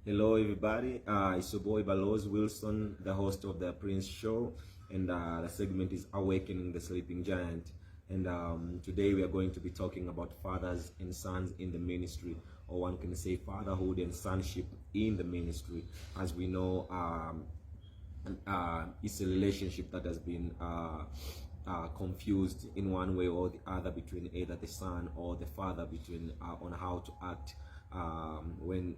Hello, everybody. It's your boy Balos Wilson, the host of the Prince Show, and the segment is Awakening the Sleeping Giant. And today we are going to be talking about fathers and sons in the ministry, or one can say fatherhood and sonship in the ministry. As we know, it's a relationship that has been confused in one way or the other between either the son or the father between on how to act when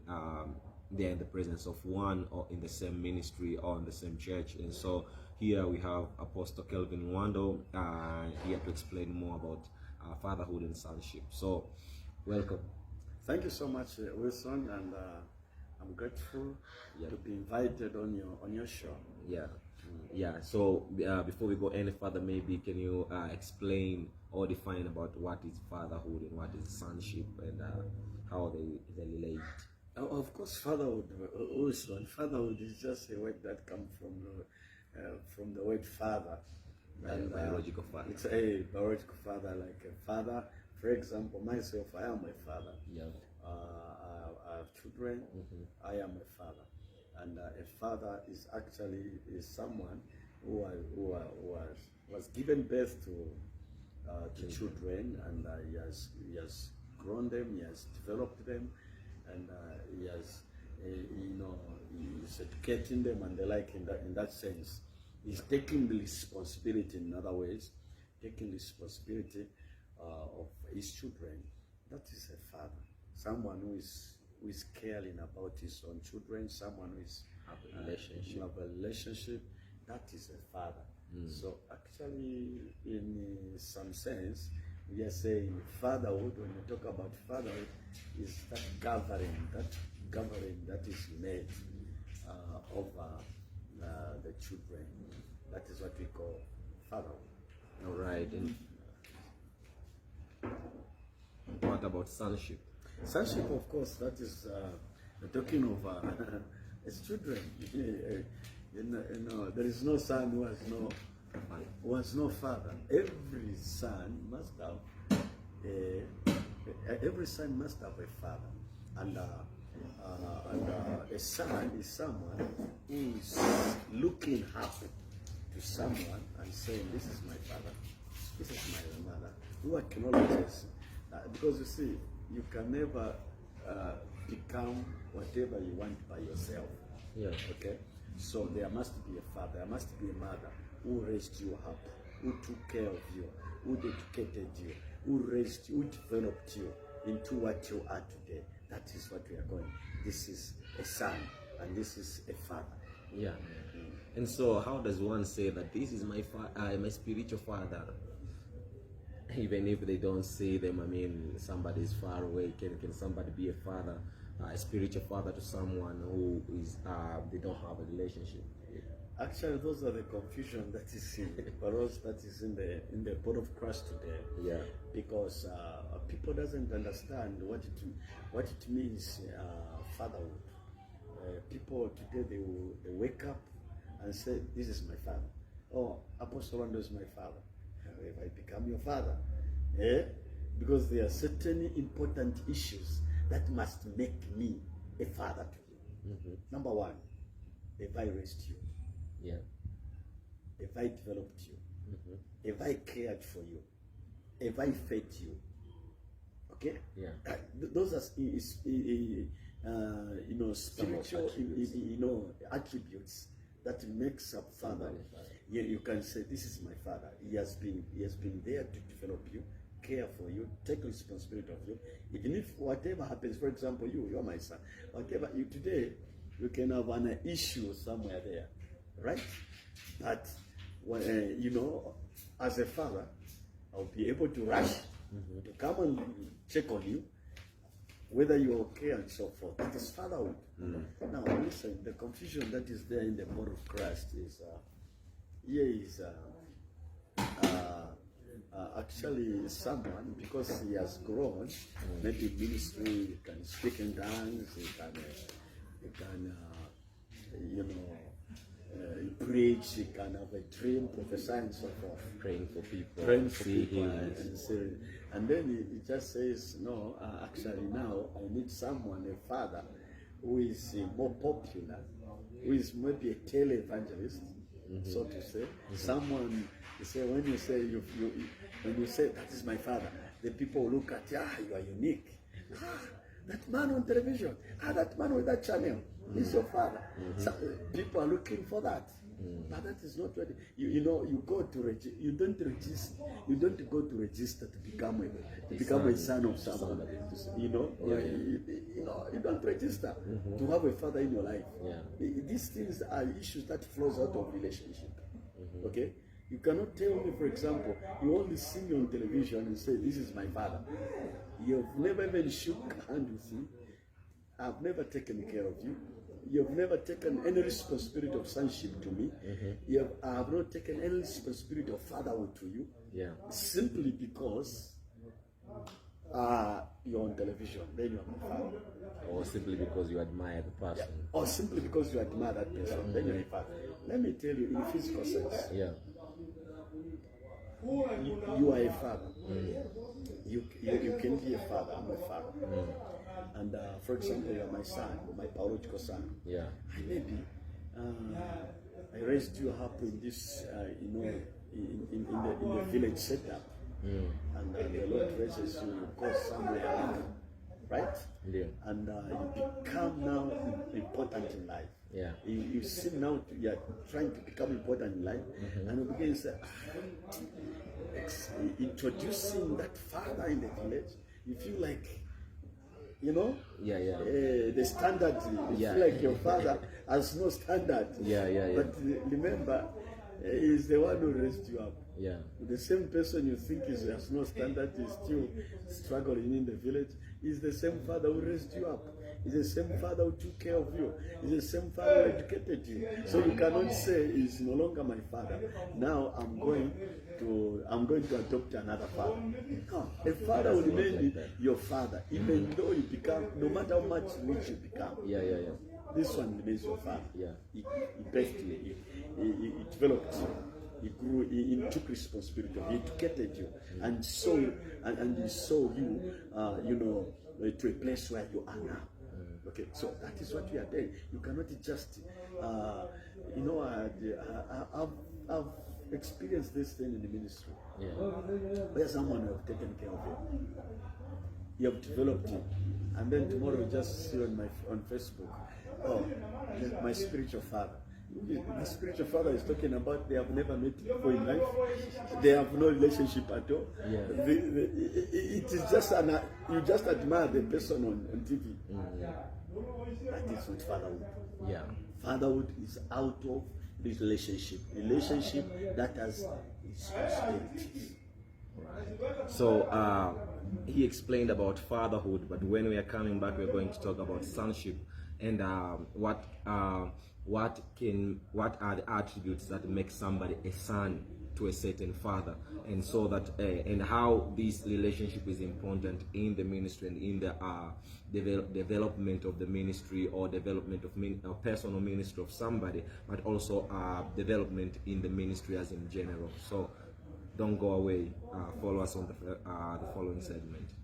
they're in the presence of one or in the same ministry or in the same church. And so here we have Apostle Kelvin Wando here to explain more about fatherhood and sonship. So welcome. Thank you so much, Wilson, and I'm grateful to be invited on your show. Yeah. So before we go any further, maybe can you explain or define about what is fatherhood and what is sonship and how they relate? Of course, fatherhood, Wilson. Fatherhood is just a word that comes from the word father. Biological father. It's a biological father, like a father. For example, myself, I am a father. Yeah. I have children. I am a father, and a father is actually someone who was given birth to children, and he has grown them, he has developed them, and he has he's educating them and the like. In that sense, he's taking the responsibility. In other ways, taking responsibility of his children. That is a father, someone who is caring about his own children, someone who is Have a relationship. That is a father. So actually, in some sense, we are saying fatherhood. When we talk about fatherhood, is that gathering that is made over the children. That is what we call fatherhood. All right. And what about sonship? Sonship, of course, that is talking of his children. There is no son who has no father. Every son must have a father, and a son is someone who is looking up to someone and saying, "This is my father, this is my mother," who acknowledges. Because you see, you can never become whatever you want by yourself. Yeah. Okay? So there must be a father, there must be a mother who raised you up, who took care of you, who educated you, who raised you, who developed you into what you are today. That is what we are going. This is a son, and this is a father. Yeah. And so how does one say that this is my my spiritual father? Even if they don't say them, I mean, somebody is far away. Can somebody be a father, a spiritual father to someone who is they don't have a relationship? Actually, those are the confusion that is for us, that is in the body of Christ today. Yeah. Because people doesn't understand what it means fatherhood. People today they wake up and say, "This is my father." Oh, Apostle Wando is my father. If I become your father, because there are certain important issues that must make me a father to you. Number one, if I raised you, Yeah. if I developed you, if I cared for you, if I fed you, okay? Yeah. Those are spiritual attributes that makes up father. You can say, "This is my father. He has been there to develop you, care for you, take responsibility of you. Even if whatever happens, for example, you're my son. Whatever today, you can have an issue somewhere there, right? But when, as a father, I'll be able to rush to come and check on you, whether you're okay and so forth. That is fatherhood. Now, listen, the confusion that is there in the body of Christ is actually someone, because he has grown, maybe ministry, he can speak in tongues, he can preach, he can have a dream, prophesy, and so forth. Praying for people. And then he just says, "No, actually now I need someone, a father, who is more popular, who is maybe a televangelist, so to say. Someone, you say, when you say when you say that is my father, the people look at you, you are unique. That man on television, that man with that channel is your father. So, people are looking for that. But that is not what you know. You go to you don't register. You don't go to register to become a son of someone. You know, you don't register to have a father in your life. These things are issues that flows out of relationship. Okay, you cannot tell me, for example, you only see me on television and say this is my father. You've never even shook hand with me. I've never taken care of you. You've never taken any responsibility of sonship to me. I have not taken any responsibility of fatherhood to you. Simply because you're on television, then you're my father. Or simply because you admire the person. Or simply because you admire that person, then you're my father. Let me tell you, in physical sense, you are a father. You can be a father. I'm a father. And for example, you're my son, my biological son. Maybe I raised you up in this, in the village setup, and the Lord raises you, you go somewhere up, right? And you become now important in life. You see now you're trying to become important in life, and you begin to say, introducing that father in the village, you feel like, you know, the standard. You feel like your father has no standard. But remember, he's the one who raised you up. The same person you think has no standard is still struggling in the village. Is the same father who raised you up. Is the same father who took care of you. Is the same father who educated you. So you cannot say he's no longer my father. Now I'm going to adopt another father. No, a father will remain your father, even though you become, no matter how much rich you become. This one remains your father. He birthed you. He developed you. He grew. He took responsibility. He educated you, and he saw you, to a place where you are now. Okay, so that is what we are doing. You cannot just, I've experienced this thing in the ministry. Where someone have taken care of you, you have developed it, and then tomorrow you just see on Facebook, my spiritual father. My spiritual father is talking about they have never met before in life. They have no relationship at all. It is just you just admire the person on TV. That is not fatherhood. Fatherhood is out of this relationship that has responsibilities. So he explained about fatherhood, but when we are coming back, we're going to talk about sonship and what are the attributes that make somebody a son to a certain father, and so that and how this relationship is important in the ministry and in the development of the ministry, or development of personal ministry of somebody, but also development in the ministry as in general. So don't go away. Follow us on the following segment.